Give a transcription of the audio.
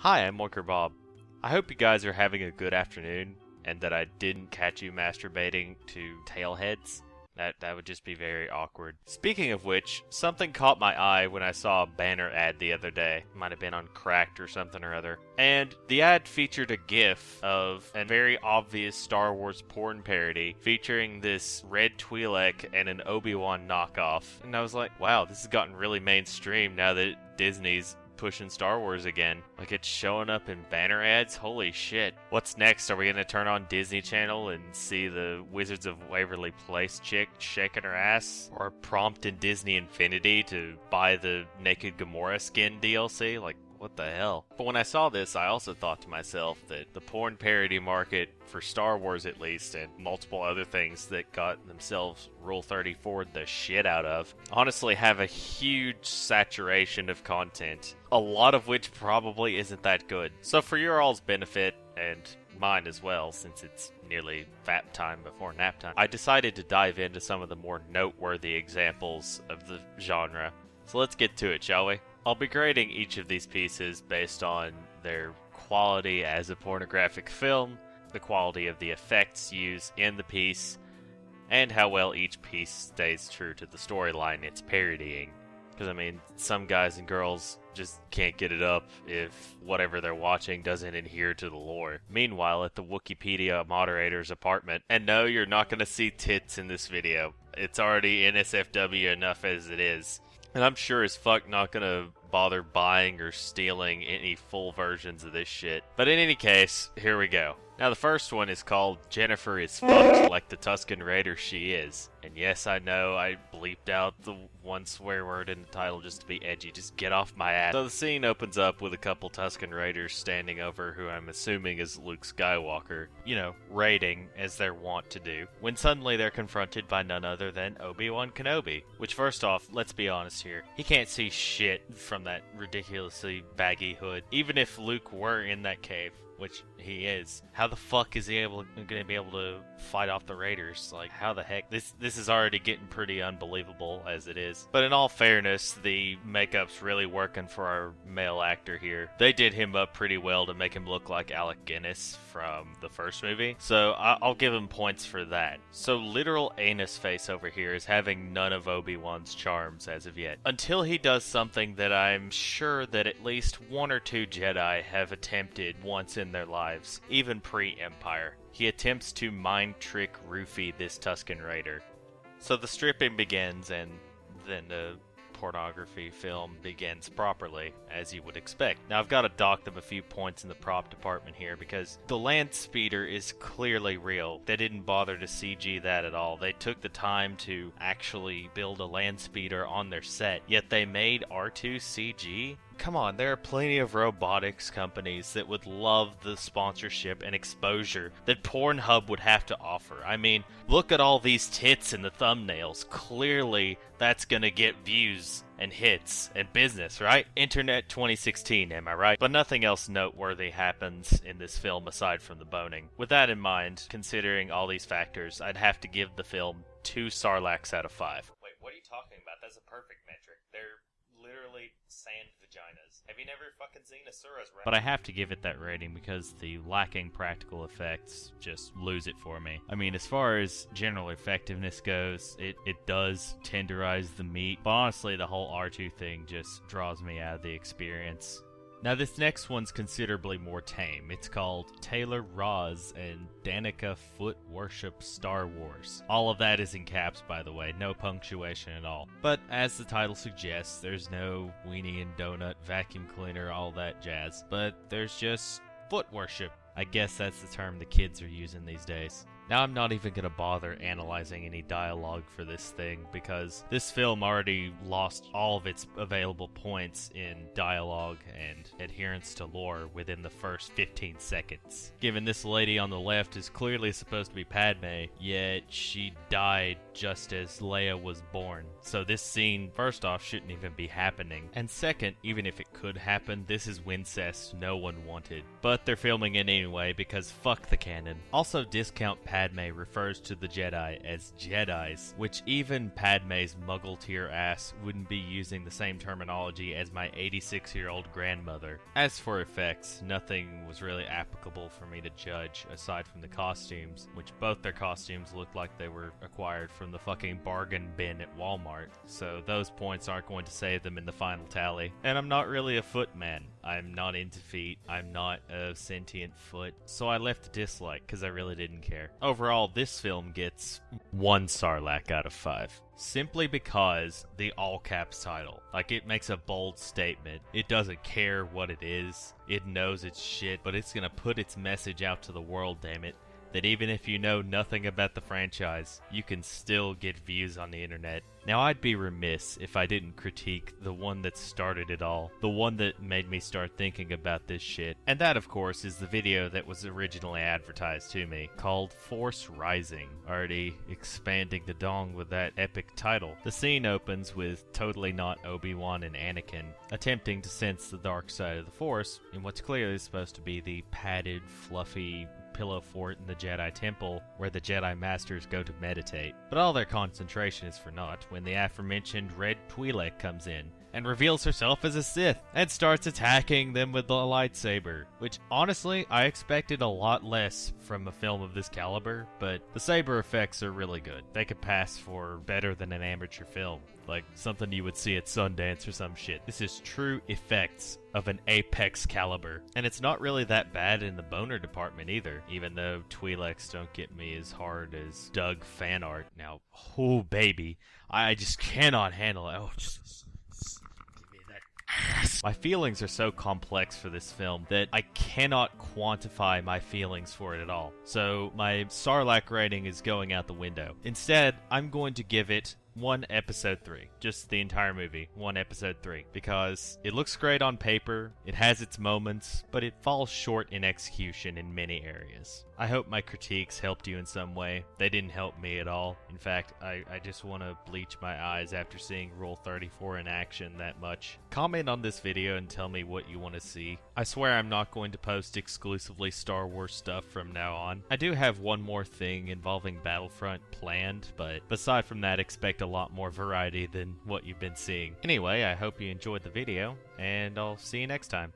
Hi, I'm Oinker Bob. I hope you guys are having a good afternoon, and that I didn't catch you masturbating to tailheads. That would just be very awkward. Speaking of which, something caught my eye when I saw a banner ad the other day. Might have been on Cracked or something or other. And the ad featured a gif of a very obvious Star Wars porn parody featuring this red Twi'lek and an Obi-Wan knockoff. And I was like, wow, this has gotten really mainstream now that Disney's pushing Star Wars again. Like, it's showing up in banner ads? Holy shit. What's next? Are we gonna turn on Disney Channel and see the Wizards of Waverly Place chick shaking her ass? Or prompt in Disney Infinity to buy the Naked Gamora skin DLC? Like, what the hell? But when I saw this, I also thought to myself that the porn parody market, for Star Wars at least, and multiple other things that got themselves Rule 34'd the shit out of, honestly have a huge saturation of content, a lot of which probably isn't that good. So for your all's benefit, and mine as well, since it's nearly fap time before nap time, I decided to dive into some of the more noteworthy examples of the genre. So let's get to it, shall we? I'll be grading each of these pieces based on their quality as a pornographic film, the quality of the effects used in the piece, and how well each piece stays true to the storyline it's parodying. Because, I mean, some guys and girls just can't get it up if whatever they're watching doesn't adhere to the lore. Meanwhile, at the Wikipedia moderator's apartment, and no, you're not going to see tits in this video. It's already NSFW enough as it is. And I'm sure as fuck not gonna bother buying or stealing any full versions of this shit. But in any case, here we go. Now the first one is called Jennifer is Fucked Like the Tusken Raider She Is. And yes, I know I bleeped out the one swear word in the title just to be edgy. Just get off my ass. So the scene opens up with a couple Tusken Raiders standing over who I'm assuming is Luke Skywalker. You know, raiding as they're wont to do. When suddenly they're confronted by none other than Obi-Wan Kenobi. Which, first off, let's be honest here. He can't see shit from that ridiculously baggy hood. Even if Luke were in that cave, which he is, how the fuck is he gonna be able to fight off the Raiders? Like, how the heck? This is already getting pretty unbelievable as it is. But in all fairness, the makeup's really working for our male actor here. They did him up pretty well to make him look like Alec Guinness from the first movie, so I'll give him points for that. So literal anus face over here is having none of Obi-Wan's charms as of yet. Until he does something that I'm sure that at least one or two Jedi have attempted once in their lives, even pre-Empire. He attempts to mind trick roofie this Tusken Raider. So the stripping begins, and then the pornography film begins properly, as you would expect. Now I've got to dock them a few points in the prop department here, because the land speeder is clearly real. They didn't bother to CG that at all. They took the time to actually build a land speeder on their set, yet they made R2 CG? Come on, there are plenty of robotics companies that would love the sponsorship and exposure that Pornhub would have to offer. I mean, look at all these tits in the thumbnails. Clearly, that's gonna get views and hits and business, right? Internet 2016, am I right? But nothing else noteworthy happens in this film aside from the boning. With that in mind, considering all these factors, I'd have to give the film 2 Sarlaccs out of 5. Wait, what are you talking about? That's a perfect metric. They're literally sand vaginas. Have you never fucking seen Asura's Wrath? But I have to give it that rating because the lacking practical effects just lose it for me. I mean, as far as general effectiveness goes, it does tenderize the meat, but honestly, the whole R2 thing just draws me out of the experience. Now this next one's considerably more tame. It's called Tailor Roz and Danica Foot Worship Star Wars. All of that is in caps, by the way, no punctuation at all. But as the title suggests, there's no weenie and donut, vacuum cleaner, all that jazz. But there's just foot worship. I guess that's the term the kids are using these days. Now I'm not even going to bother analyzing any dialogue for this thing, because this film already lost all of its available points in dialogue and adherence to lore within the first 15 seconds. Given this lady on the left is clearly supposed to be Padme, yet she died just as Leia was born. So this scene, first off, shouldn't even be happening. And second, even if it could happen, this is Wincest no one wanted. But they're filming it anyway because fuck the canon. Also, discount Padme Padme refers to the Jedi as Jedis, which even Padme's muggle-tier ass wouldn't be using the same terminology as my 86-year-old grandmother. As for effects, nothing was really applicable for me to judge aside from the costumes, which both their costumes looked like they were acquired from the fucking bargain bin at Walmart, so those points aren't going to save them in the final tally. And I'm not really a foot man. I'm not into feet. I'm not a sentient foot, so I left a dislike because I really didn't care. Overall, this film gets 1 Sarlacc out of 5. Simply because the all-caps title. Like, it makes a bold statement. It doesn't care what it is. It knows its shit, but it's gonna put its message out to the world, damn it. That even if you know nothing about the franchise, you can still get views on the internet. Now, I'd be remiss if I didn't critique the one that started it all, the one that made me start thinking about this shit. And that, of course, is the video that was originally advertised to me, called Force Rising, already expanding the dong with that epic title. The scene opens with totally not Obi-Wan and Anakin attempting to sense the dark side of the Force in what's clearly supposed to be the padded, fluffy pillow fort in the Jedi Temple where the Jedi Masters go to meditate. But all their concentration is for naught when the aforementioned Red Twi'lek comes in and reveals herself as a Sith and starts attacking them with the lightsaber, which honestly I expected a lot less from a film of this caliber, but the saber effects are really good. They could pass for better than an amateur film, like something you would see at Sundance or some shit. This is true effects of an apex caliber, and it's not really that bad in the boner department either, even though Twi'leks don't get me as hard as Doug fan art. Now, oh baby, I just cannot handle it. Oh, just give me that ass. My feelings are so complex for this film that I cannot quantify my feelings for it at all. So my Sarlacc rating is going out the window. Instead, I'm going to give it 1 episode 3. Just the entire movie, 1 episode 3. Because it looks great on paper, it has its moments, but it falls short in execution in many areas. I hope my critiques helped you in some way. They didn't help me at all. In fact, I just want to bleach my eyes after seeing Rule 34 in action that much. Comment on this video and tell me what you want to see. I swear I'm not going to post exclusively Star Wars stuff from now on. I do have one more thing involving Battlefront planned, but aside from that, expect a lot more variety than what you've been seeing. Anyway, I hope you enjoyed the video, and I'll see you next time.